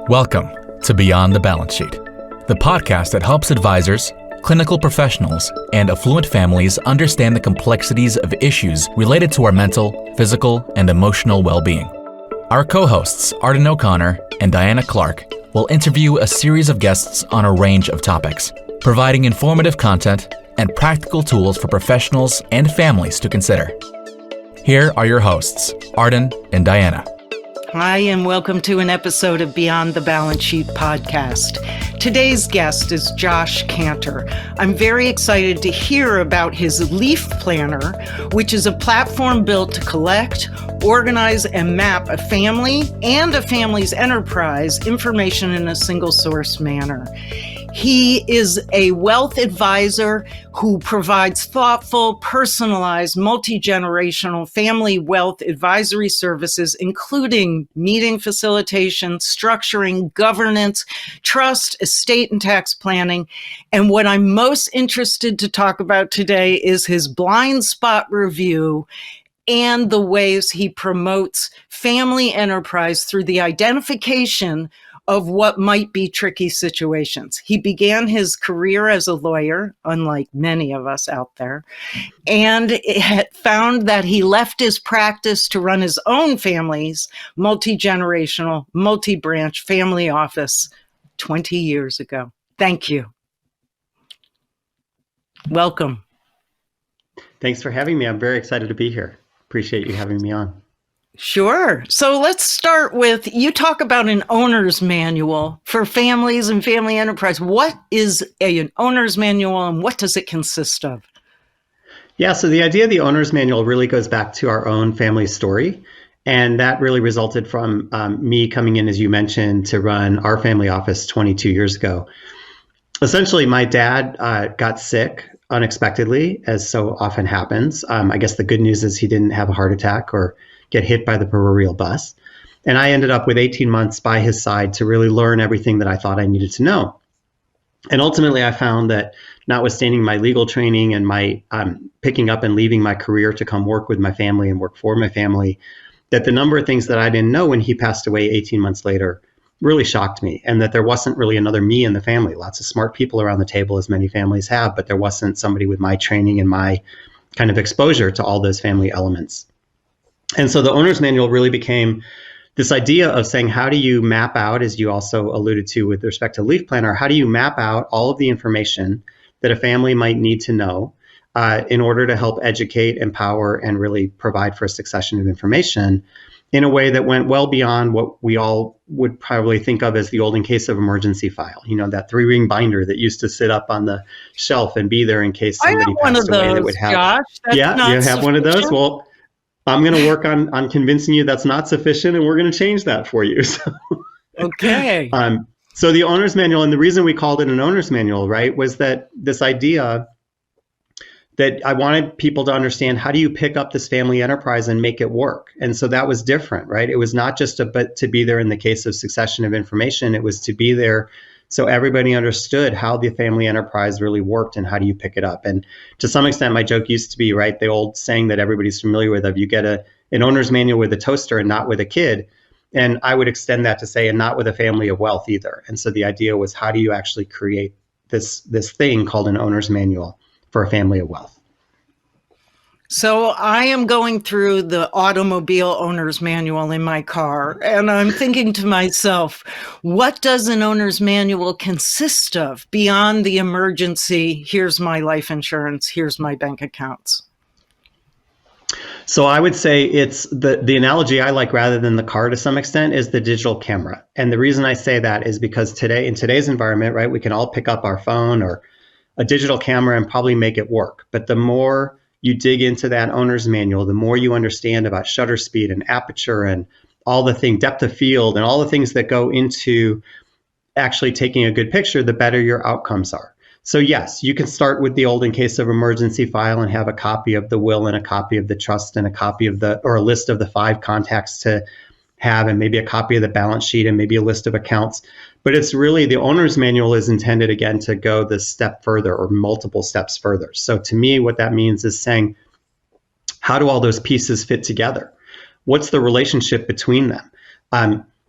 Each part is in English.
Welcome to Beyond the Balance Sheet, the podcast that helps advisors, clinical professionals, and affluent families understand the complexities of issues related to our mental, physical, and emotional well-being. Our co-hosts, Arden O'Connor and Diana Clark, will interview a series of guests on a range of topics, providing informative content and practical tools for professionals and families to consider. Here are your hosts, Arden and Diana. Hi, and welcome to an episode of Beyond the Balance Sheet podcast. Today's guest is Josh Kanter. I'm very excited to hear about his Leaf Planner, which is a platform built to collect, organize, and map a family and a family's enterprise information in a single source manner. He is a wealth advisor who provides thoughtful, personalized, multi-generational family wealth advisory services, including meeting facilitation, structuring, governance, trust, estate and tax planning. And what I'm most interested to talk about today is his blind spot review and the ways he promotes family enterprise through the identification of what might be tricky situations. He began his career as a lawyer, unlike many of us out there, and found that he left his practice to run his own family's multi-generational, multi-branch family office 20 years ago. Thank you. Welcome. Thanks for having me. I'm very excited to be here. Appreciate you having me on. Sure. So let's start with, you talk about an owner's manual for families and family enterprise. What is an owner's manual and what does it consist of? Yeah, so the idea of the owner's manual really goes back to our own family story. And that really resulted from me coming in, as you mentioned, to run our family office 22 years ago. Essentially, my dad got sick unexpectedly, as so often happens. I guess the good news is he didn't have a heart attack or get hit by the proverbial bus. And I ended up with 18 months by his side to really learn everything that I thought I needed to know. And ultimately, I found that notwithstanding my legal training and my picking up and leaving my career to come work with my family and work for my family, that the number of things that I didn't know when he passed away 18 months later really shocked me, and that there wasn't really another me in the family. Lots of smart people around the table, as many families have, but there wasn't somebody with my training and my kind of exposure to all those family elements. And so the owner's manual really became this idea of saying, how do you map out, as you also alluded to with respect to Leaf Planner, how do you map out all of the information that a family might need to know in order to help educate, empower, and really provide for a succession of information in a way that went well beyond what we all would probably think of as the olden case of emergency file. You know, that 3-ring binder that used to sit up on the shelf and be there in case somebody passed away. That would have, Josh. That's yeah, you have one of those? Well, I'm going to work on convincing you that's not sufficient, and we're going to change that for you. So, okay. So the owner's manual, and the reason we called it an owner's manual, right, was that this idea that I wanted people to understand, how do you pick up this family enterprise and make it work? And so that was different, right? It was not just to be there in the case of succession of information. It was to be there so everybody understood how the family enterprise really worked and how do you pick it up. And to some extent, my joke used to be, right, the old saying that everybody's familiar with, of you get an owner's manual with a toaster and not with a kid. And I would extend that to say, and not with a family of wealth either. And so the idea was, how do you actually create this thing called an owner's manual for a family of wealth? So I am going through the automobile owner's manual in my car, and I'm thinking to myself, what does an owner's manual consist of beyond the emergency, here's my life insurance, here's my bank accounts? So I would say it's the analogy I like, rather than the car to some extent, is the digital camera. And the reason I say that is because in today's environment, right, we can all pick up our phone or a digital camera and probably make it work. But the more you dig into that owner's manual, the more you understand about shutter speed and aperture and all the depth of field and all the things that go into actually taking a good picture, the better your outcomes are. So yes, you can start with the olden case of emergency file and have a copy of the will and a copy of the trust and a copy of or a list of the 5 contacts to have, and maybe a copy of the balance sheet and maybe a list of accounts. But it's really, the owner's manual is intended, again, to go this step further or multiple steps further. So to me, what that means is saying, how do all those pieces fit together? What's the relationship between them?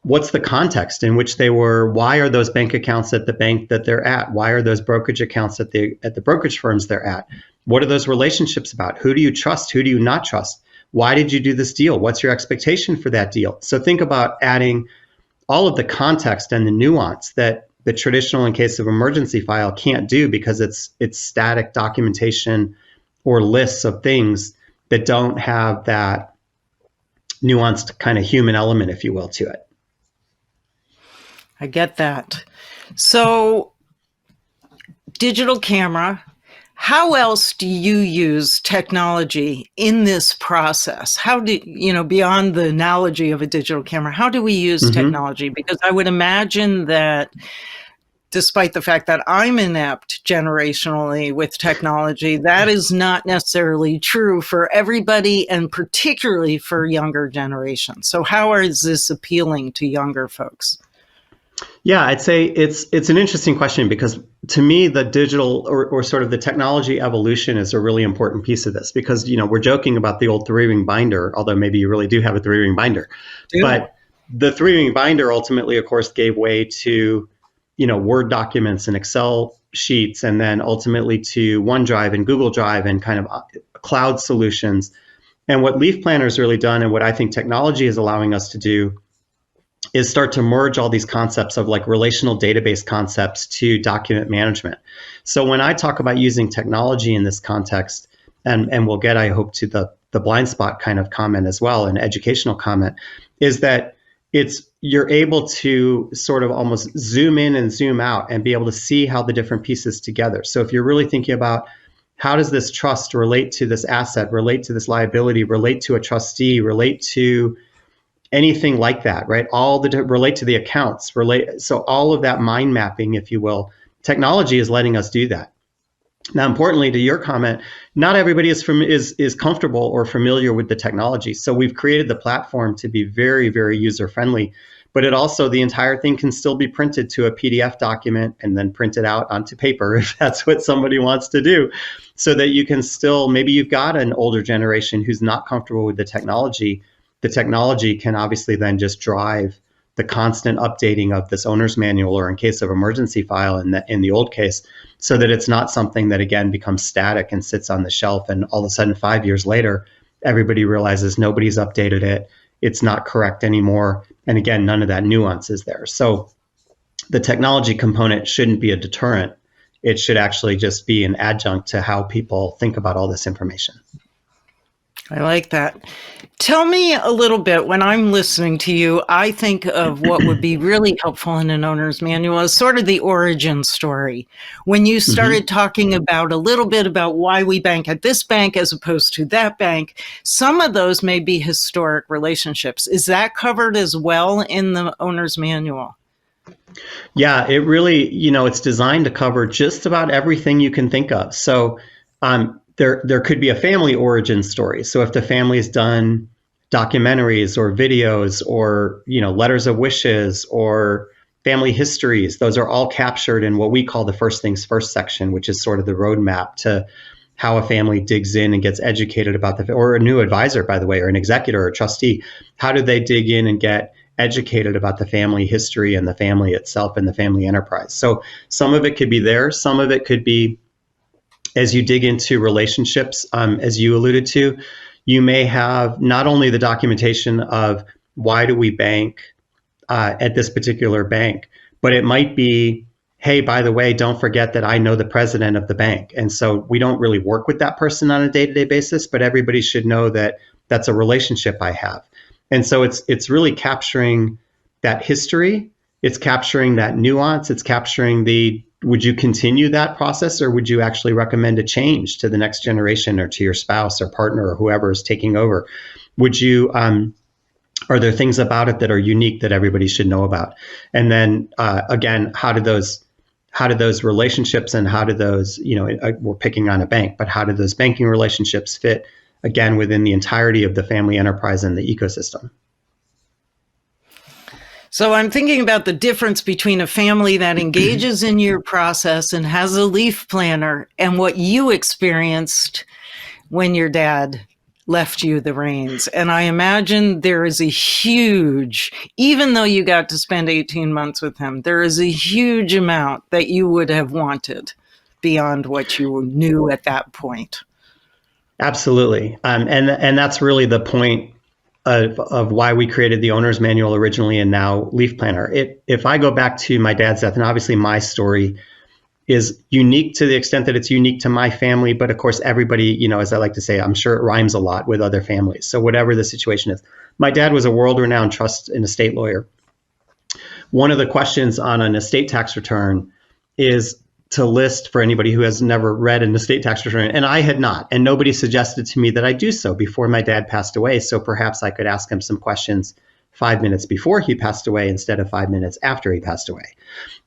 what's the context in which they were? Why are those bank accounts at the bank that they're at? Why are those brokerage accounts at the brokerage firms they're at? What are those relationships about? Who do you trust? Who do you not trust? Why did you do this deal? What's your expectation for that deal? So think about adding all of the context and the nuance that the traditional in case of emergency file can't do, because it's static documentation or lists of things that don't have that nuanced kind of human element, if you will, to it. I get that. So, digital camera, how else do you use technology in this process? How do, beyond the analogy of a digital camera, how do we use technology? Because I would imagine that despite the fact that I'm inept generationally with technology, that is not necessarily true for everybody, and particularly for younger generations. So how is this appealing to younger folks? Yeah, I'd say it's an interesting question, because to me, the digital or sort of the technology evolution is a really important piece of this, because, we're joking about the old 3-ring binder, although maybe you really do have a 3-ring binder. But the 3-ring binder ultimately, of course, gave way to, Word documents and Excel sheets, and then ultimately to OneDrive and Google Drive and kind of cloud solutions. And what Leaf Planner has really done, and what I think technology is allowing us to do, is start to merge all these concepts of like relational database concepts to document management. So when I talk about using technology in this context, and we'll get, I hope, to the blind spot kind of comment as well, an educational comment, is that you're able to sort of almost zoom in and zoom out and be able to see how the different pieces together. So if you're really thinking about how does this trust relate to this asset, relate to this liability, relate to a trustee, relate to anything like that, right? Relate to the accounts, so all of that mind mapping, if you will, technology is letting us do that. Now, importantly, to your comment, not everybody is comfortable or familiar with the technology. So we've created the platform to be very, very user friendly, but the entire thing can still be printed to a PDF document and then printed out onto paper if that's what somebody wants to do, so that you can still, maybe you've got an older generation who's not comfortable with the technology. The technology can obviously then just drive the constant updating of this owner's manual, or in case of emergency file in the old case, so that it's not something that again becomes static and sits on the shelf, and all of a sudden 5 years later everybody realizes nobody's updated it, it's not correct anymore, and again none of that nuance is there. So the technology component shouldn't be a deterrent. It should actually just be an adjunct to how people think about all this information. I like that. Tell me a little bit, when I'm listening to you, I think of what would be really helpful in an owner's manual as sort of the origin story. When you started talking about a little bit about why we bank at this bank as opposed to that bank, some of those may be historic relationships. Is that covered as well in the owner's manual? Yeah, it really, it's designed to cover just about everything you can think of. So, there could be a family origin story. So if the family's done documentaries or videos or, letters of wishes or family histories, those are all captured in what we call the first things first section, which is sort of the roadmap to how a family digs in and gets educated about or a new advisor, by the way, or an executor or a trustee. How do they dig in and get educated about the family history and the family itself and the family enterprise? So some of it could be there. Some of it could be, as you dig into relationships, as you alluded to, you may have not only the documentation of why do we bank at this particular bank, but it might be, hey, by the way, don't forget that I know the president of the bank. And so we don't really work with that person on a day-to-day basis, but everybody should know that that's a relationship I have. And so it's really capturing that history. It's capturing that nuance. It's capturing would you continue that process, or would you actually recommend a change to the next generation or to your spouse or partner or whoever is taking over? Would you, are there things about it that are unique that everybody should know about? And then again, how do those relationships and how do those, we're picking on a bank, but how do those banking relationships fit again within the entirety of the family enterprise and the ecosystem? So I'm thinking about the difference between a family that engages in your process and has a leaf planner and what you experienced when your dad left you the reins. And I imagine there is a huge, even though you got to spend 18 months with him, there is a huge amount that you would have wanted beyond what you knew at that point. Absolutely. And that's really the point of why we created the owner's manual originally and now Leaf Planner. If I go back to my dad's death, and obviously my story is unique to the extent that it's unique to my family, but of course everybody, as I like to say, I'm sure it rhymes a lot with other families. So whatever the situation is, my dad was a world-renowned trust and estate lawyer. One of the questions on an estate tax return is to list, for anybody who has never read an estate tax return, and I had not, and nobody suggested to me that I do so before my dad passed away. So perhaps I could ask him some questions 5 minutes before he passed away instead of 5 minutes after he passed away.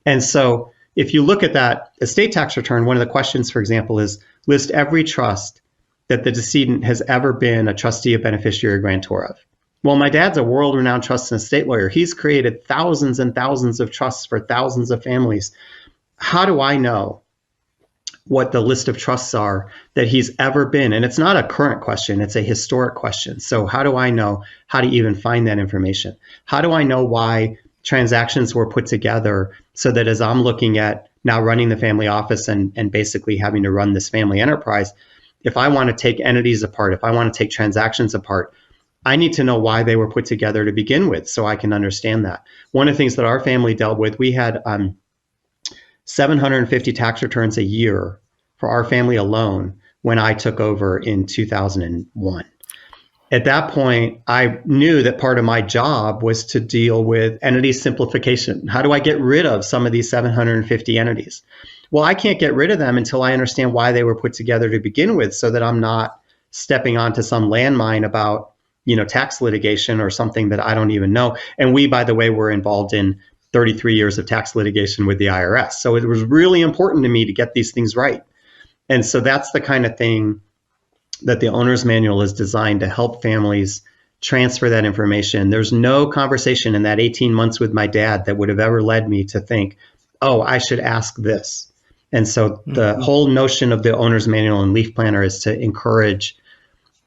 And so if you look at that estate tax return, one of the questions, for example, is list every trust that the decedent has ever been a trustee, a beneficiary, or grantor of. Well, my dad's a world-renowned trust and estate lawyer. He's created thousands and thousands of trusts for thousands of families. How do I know what the list of trusts are that he's ever been? And it's not a current question, it's a historic question. So how do I know how to even find that information? How do I know why transactions were put together so that as I'm looking at now running the family office and basically having to run this family enterprise, if I want to take entities apart, if I want to take transactions apart, I need to know why they were put together to begin with so I can understand that. One of the things that our family dealt with, we had 750 tax returns a year for our family alone when I took over in 2001. At that point, I knew that part of my job was to deal with entity simplification. How do I get rid of some of these 750 entities? Well, I can't get rid of them until I understand why they were put together to begin with, so that I'm not stepping onto some landmine about, tax litigation or something that I don't even know. And we, by the way, were involved in 33 years of tax litigation with the IRS. So it was really important to me to get these things right. And so that's the kind of thing that the owner's manual is designed to help families transfer that information. There's no conversation in that 18 months with my dad that would have ever led me to think, oh, I should ask this. And so the whole notion of the owner's manual and Leaf Planner is to encourage,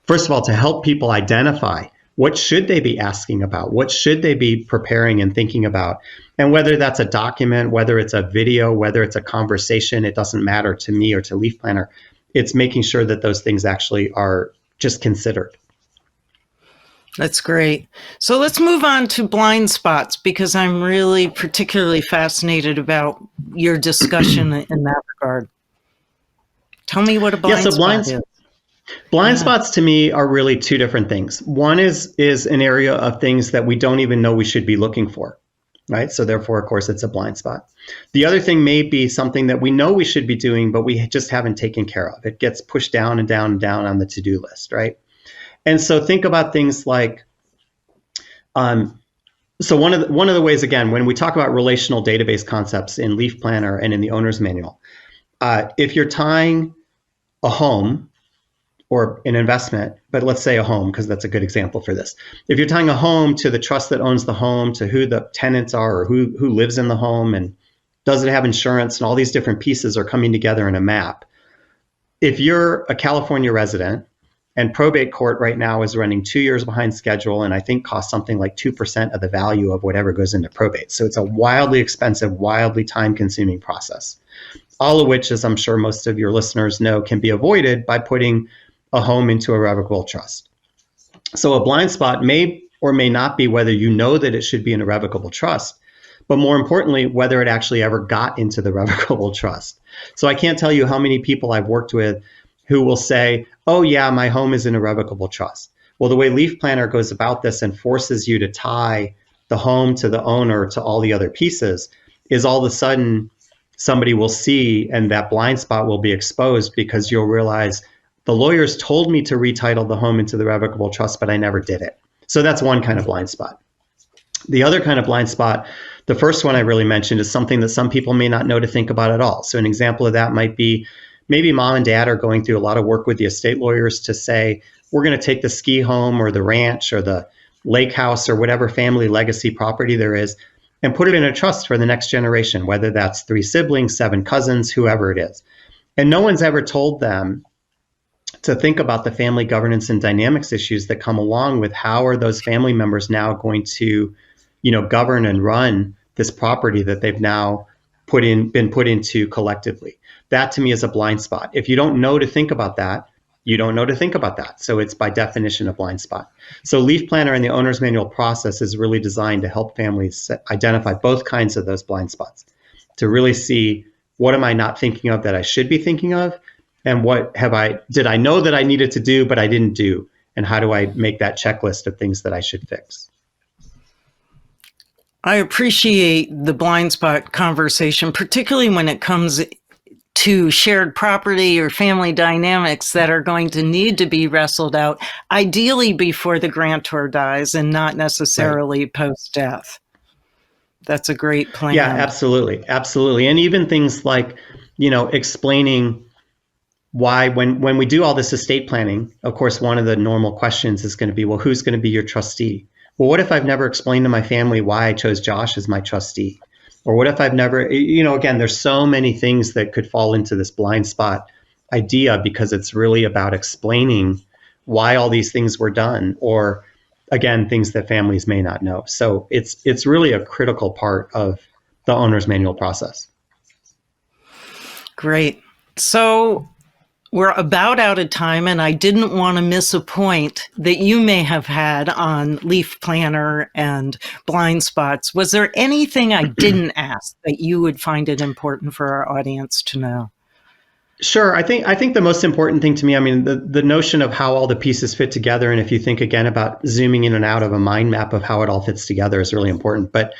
first of all, to help people identify what should they be asking about? What should they be preparing and thinking about? And whether that's a document, whether it's a video, whether it's a conversation, it doesn't matter to me or to Leaf Planner. It's making sure that those things actually are just considered. That's great. So let's move on to blind spots, because I'm really particularly fascinated about your discussion in that regard. Tell me what a blind spot is. Blind spots to me are really two different things. One is an area of things that we don't even know we should be looking for, right? So therefore, of course, it's a blind spot. The other thing may be something that we know we should be doing, but we just haven't taken care of. It gets pushed down and down and down on the to-do list, right? And so think about things like, so one of the ways, again, when we talk about relational database concepts in Leaf Planner and in the owner's manual, if you're tying a home or an investment, but let's say a home, because that's a good example for this. If you're tying a home to the trust that owns the home, to who the tenants are, or who lives in the home, and does it have insurance, and all these different pieces are coming together in a map. If you're a California resident and probate court right now is running 2 years behind schedule, and I think costs something like 2% of the value of whatever goes into probate. So it's a wildly expensive, wildly time-consuming process, all of which, as I'm sure most of your listeners know, can be avoided by putting a home into a revocable trust. So a blind spot may or may not be whether you know that it should be in a revocable trust, but more importantly, whether it actually ever got into the revocable trust. So I can't tell you how many people I've worked with who will say, oh yeah, my home is in a revocable trust. Well, the way Leaf Planner goes about this and forces you to tie the home to the owner to all the other pieces is all of a sudden somebody will see, and that blind spot will be exposed, because you'll realize the lawyers told me to retitle the home into the revocable trust, but I never did it. So that's one kind of blind spot. The other kind of blind spot, the first one I really mentioned, is something that some people may not know to think about at all. So an example of that might be maybe mom and dad are going through a lot of work with the estate lawyers to say, we're going to take the ski home or the ranch or the lake house or whatever family legacy property there is and put it in a trust for the next generation, whether that's 3 siblings, 7 cousins, whoever it is. And no one's ever told them to think about the family governance and dynamics issues that come along with how are those family members now going to, govern and run this property that they've now been put into collectively. That to me is a blind spot. If you don't know to think about that, you don't know to think about that. So it's by definition a blind spot. So Leaf Planner and the owner's manual process is really designed to help families identify both kinds of those blind spots, to really see what am I not thinking of that I should be thinking of, and what did I know that I needed to do, but I didn't do, and how do I make that checklist of things that I should fix? I appreciate the blind spot conversation, particularly when it comes to shared property or family dynamics that are going to need to be wrestled out, ideally before the grantor dies and not necessarily post-death. That's a great plan. Yeah, absolutely. Absolutely. And even things like, explaining why when we do all this estate planning, of course, one of the normal questions is going to be, well, who's going to be your trustee? Well, what if I've never explained to my family why I chose Josh as my trustee? Or what if I've never, again, there's so many things that could fall into this blind spot idea, because it's really about explaining why all these things were done, or again, things that families may not know. So it's really a critical part of the owner's manual process. Great. So we're about out of time, and I didn't want to miss a point that you may have had on Leaf Planner and blind spots. Was there anything I didn't ask that you would find it important for our audience to know? Sure. I think the most important thing to me, the notion of how all the pieces fit together, and if you think again about zooming in and out of a mind map of how it all fits together, is really important. But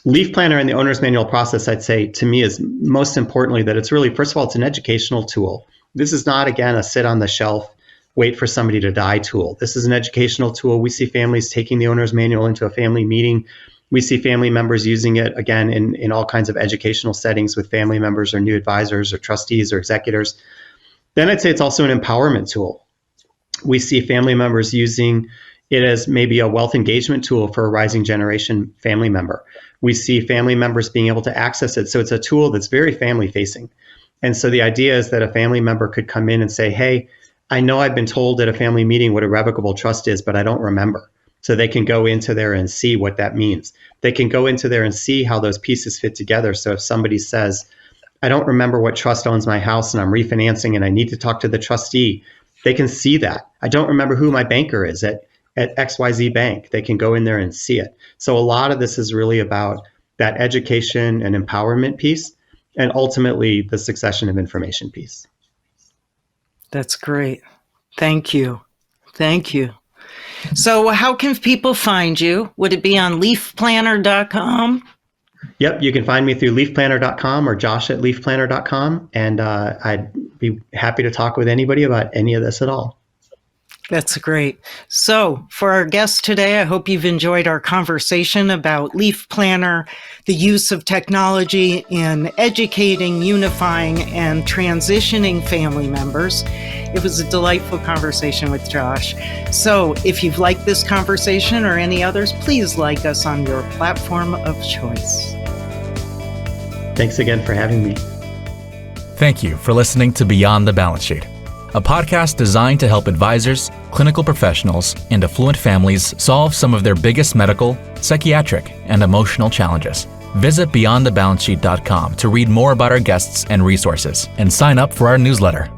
Leaf Planner and the owner's manual process, I'd say to me, is most importantly that it's really, first of all, it's an educational tool. This is not, again, a sit on the shelf, wait for somebody to die tool. This is an educational tool. We see families taking the owner's manual into a family meeting. We see family members using it, again, in all kinds of educational settings with family members or new advisors or trustees or executors. Then I'd say it's also an empowerment tool. We see family members using it as maybe a wealth engagement tool for a rising generation family member. We see family members being able to access it. So it's a tool that's very family facing. And so the idea is that a family member could come in and say, hey, I know I've been told at a family meeting what a revocable trust is, but I don't remember. So they can go into there and see what that means. They can go into there and see how those pieces fit together. So if somebody says, I don't remember what trust owns my house and I'm refinancing and I need to talk to the trustee, they can see that. I don't remember who my banker is at XYZ Bank. They can go in there and see it. So a lot of this is really about that education and empowerment piece, and ultimately the succession of information piece. That's great. Thank you. Thank you. So how can people find you? Would it be on leafplanner.com? Yep, you can find me through leafplanner.com or josh@leafplanner.com, and I'd be happy to talk with anybody about any of this at all. That's great. So for our guest today, I hope you've enjoyed our conversation about Leaf Planner, the use of technology in educating, unifying, and transitioning family members. It was a delightful conversation with Josh. So if you've liked this conversation or any others, please like us on your platform of choice. Thanks again for having me. Thank you for listening to Beyond the Balance Sheet, a podcast designed to help advisors, clinical professionals, and affluent families solve some of their biggest medical, psychiatric, and emotional challenges. Visit beyondthebalancesheet.com to read more about our guests and resources, and sign up for our newsletter.